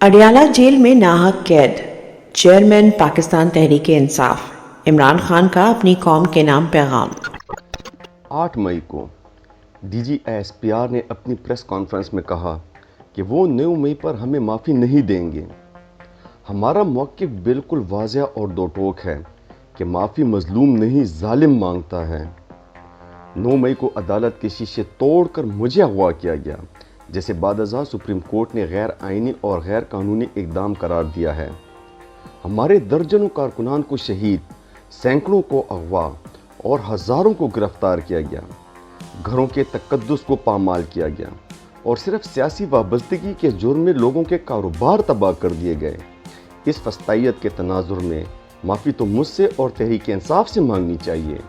Adiala jail में नाहक कैद। चेयरमैन पाकिस्तान तहरीक इंसाफ इमरान खान का अपनी कौम के नाम पैगाम। 8 मई को DGSPR ने अपनी प्रेस कॉन्फ्रेंस में कहा कि वो 9 मई पर हमें माफ़ी नहीं देंगे। हमारा मौक़िफ़ बिल्कुल वाज़ेह और दो टोक है कि माफ़ी मज़लूम नहीं ज़ालिम मांगता है। 9 मई को अदालत के शीशे तोड़कर मुझे अगवा किया गया, जिसे बादशाह सुप्रीम कोर्ट ने गैर आइनी और गैर कानूनी इक़दाम करार दिया है। हमारे दर्जनों कारकुनान को शहीद, सैकड़ों को अगवा और हज़ारों को गिरफ्तार किया गया। घरों के तकद्दुस को पामाल किया गया और सिर्फ सियासी वाबस्तगी के जुर्म में लोगों के कारोबार तबाह कर दिए गए। इस फस्तायत के तनाजुर में माफ़ी तो मुझसे और तहरीक इंसाफ से मांगनी चाहिए।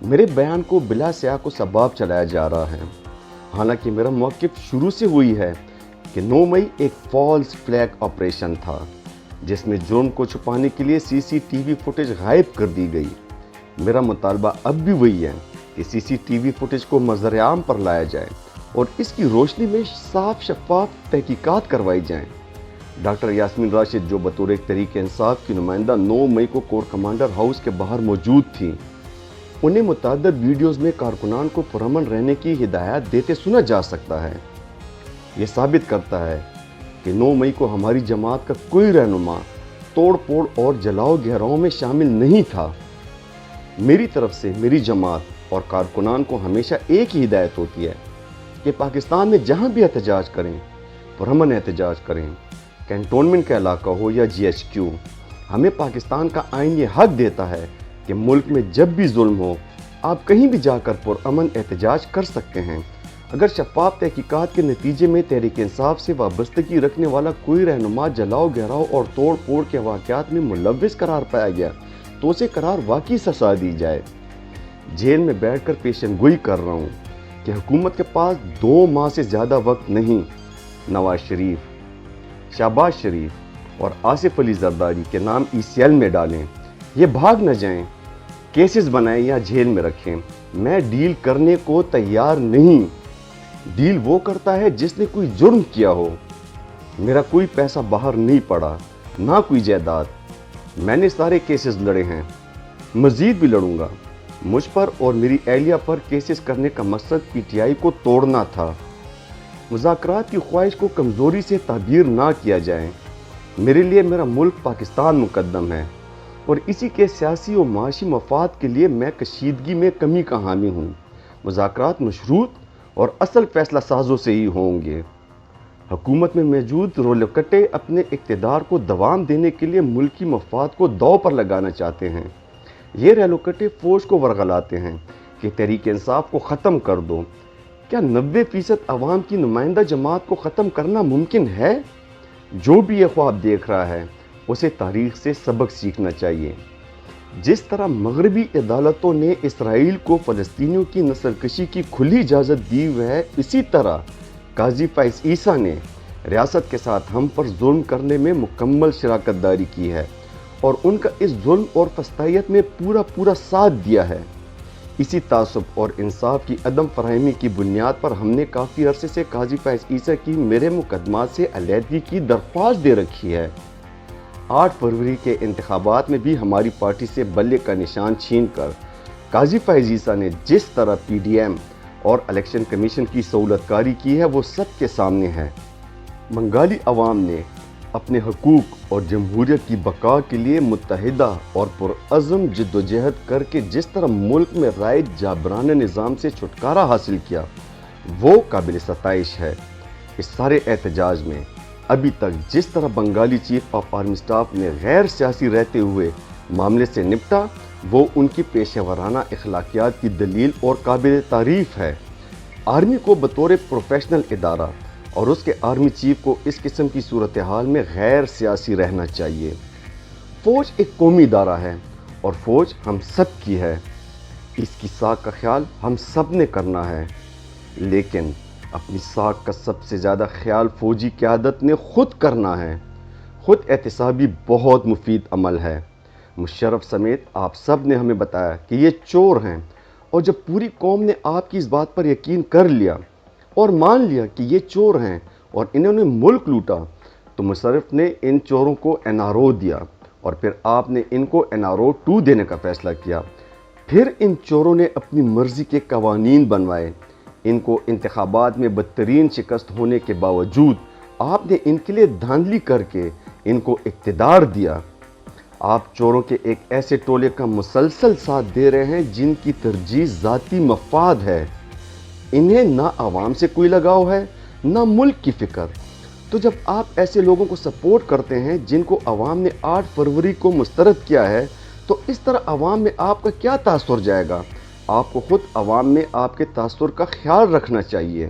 मेरे बयान को बिला सियाह को सबाब चलाया जा रहा है, हालांकि मेरा मौक़िफ़ शुरू से हुई है कि 9 मई एक फॉल्स फ्लैग ऑपरेशन था, जिसमें जुर्म को छुपाने के लिए CCTV फुटेज गायब कर दी गई। मेरा मुतालबा अब भी वही है कि CCTV फुटेज को मंज़र-ए-आम पर लाया जाए और इसकी रोशनी में साफ शफाफ तहकीकात करवाई जाएँ। डॉक्टर यास्मीन राशिद, जो बतौर एक तहरीक इंसाफ की नुमाइंदा 9 मई को कोर कमांडर हाउस के बाहर मौजूद थी, उन्हें मुतअद्दिद वीडियोज़ में कारकुनान को पुरअमन रहने की हिदायत देते सुना जा सकता है। ये साबित करता है कि 9 मई को हमारी जमात का कोई रहनुमा तोड़ फोड़ और जलाओ गहराओं में शामिल नहीं था। मेरी तरफ से मेरी जमात और कारकुनान को हमेशा एक ही हिदायत होती है कि पाकिस्तान में जहाँ भी एहतजाज करें, पुरअमन एहतजाज करें, कैंटोनमेंट का इलाका हो या GHQ, हमें पाकिस्तान का आईन ये हक देता है कि मुल्क में जब भी जुल्म हो, आप कहीं भी जाकर पुरअमन एहतजाज कर सकते हैं। अगर शफाफ तहकीकात के नतीजे में तहरीक इंसाफ से वाबस्तगी रखने वाला कोई रहनुमा जलाओ गहराओ और तोड़ फोड़ के वाक़यात में मुलव्विस करार पाया गया तो उसे करार वाकई सजा दी जाए। जेल में बैठकर पेशन गोई कर रहा हूँ कि हुकूमत के पास 2 माह से ज़्यादा वक्त नहीं। नवाज शरीफ, शहबाज शरीफ और आसिफ अली जरदारी के नाम ECL में डालें, ये भाग न जाएं, केसेस बनाएं या जेल में रखें। मैं डील करने को तैयार नहीं। डील वो करता है जिसने कोई जुर्म किया हो। मेरा कोई पैसा बाहर नहीं पड़ा, ना कोई जायदाद। मैंने सारे केसेस लड़े हैं, मज़ीद भी लड़ूंगा। मुझ पर और मेरी एहलिया पर केसेस करने का मकसद PTI को तोड़ना था। मुज़ाकरात की ख्वाहिश को कमज़ोरी से ताबीर ना किया जाए। मेरे लिए मेरा मुल्क पाकिस्तान मुकद्दम है और इसी के सियासी और माशी मफाद के लिए मैं कशीदगी में कमी का हामी हूँ। मुज़ाकरात मशरूत और असल फैसला साजों से ही होंगे। हुकूमत में मौजूद रोलकटे अपने इक़्तिदार को दवाम देने के लिए मुल्की मफाद को दाव पर लगाना चाहते हैं। ये रेलोकटे फ़ौज को वरगलाते हैं कि तहरीक इंसाफ को ख़त्म कर दो। क्या 90% अवाम की नुमाइंदा जमात को ख़त्म करना मुमकिन है? जो भी ये ख्वाब देख रहा है उसे तारीख़ से सबक सीखना चाहिए। जिस तरह मगरबी अदालतों ने इसराइल को फ़लस्तीनियों की नस्लकशी की खुली इजाज़त दी हुई है, इसी तरह काजी फैज़ ईसा ने रियासत के साथ हम पर जुल्म करने में मुकम्मल शराकत दारी की है और उनका इस जुल्म और फस्तायत में पूरा साथ दिया है। इसी तासुब और इंसाफ की अदम फराहमी की बुनियाद पर हमने काफ़ी अरसे से काजी फैज़ ईसा की मेरे मुकदमात से अलहदगी की दरख्वास्त दे रखी है। 8 फरवरी के इंतखाबात में भी हमारी पार्टी से बल्ले का निशान छीन कर काजी फैज़ ईसा ने जिस तरह PDM और इलेक्शन कमीशन की सहूलतकारी की है वो सबके सामने है। बंगाली अवाम ने अपने हकूक़ और जमहूरियत की बका के लिए मुत्तहिदा और पुरअज़्म जद्दोजहद करके जिस तरह मुल्क में राइज जाबराना निज़ाम से छुटकारा हासिल किया, वो काबिल सताइश है। इस सारे एहतजाज में अभी तक जिस तरह Bengali chief of army staff ने गैर सियासी रहते हुए मामले से निपटा, वो उनकी पेशेवराना अखलाकियात की दलील और काबिल तारीफ़ है। आर्मी को बतौर प्रोफेशनल इदारा और उसके आर्मी चीफ को इस किस्म की सूरत हाल में गैर सियासी रहना चाहिए। फ़ौज एक कौमी इदारा है और फ़ौज हम सब की है। इसकी साख का ख्याल हम सब ने करना है, लेकिन अपनी साख का सबसे ज़्यादा ख्याल फ़ौजी क़यादत ने ख़ुद करना है। ख़ुद एहतिसाबी बहुत मुफीद अमल है। मुशर्रफ समेत आप सब ने हमें बताया कि ये चोर हैं, और जब पूरी कौम ने आपकी इस बात पर यकीन कर लिया और मान लिया कि ये चोर हैं और इन्होंने मुल्क लूटा, تو مشرف نے ان چوروں کو NRO دیا اور پھر آپ نے ان کو NRO 2 دینے کا فیصلہ کیا۔ پھر ان چوروں نے اپنی مرضی کے قوانین بنوائے۔ ان کو انتخابات میں بدترین شکست ہونے کے باوجود آپ نے ان کے لیے دھاندلی کر کے ان کو اقتدار دیا۔ آپ چوروں کے ایک ایسے ٹولے کا مسلسل ساتھ دے رہے ہیں جن کی ترجیح ذاتی مفاد ہے۔ انہیں نہ عوام سے کوئی لگاؤ ہے نہ ملک کی فکر۔ تو جب آپ ایسے لوگوں کو سپورٹ کرتے ہیں جن کو عوام نے 8 فروری کو مسترد کیا ہے، تو اس طرح عوام میں آپ کا کیا تاثر جائے گا؟ آپ کو خود عوام میں آپ کے تاثر کا خیال رکھنا چاہیے۔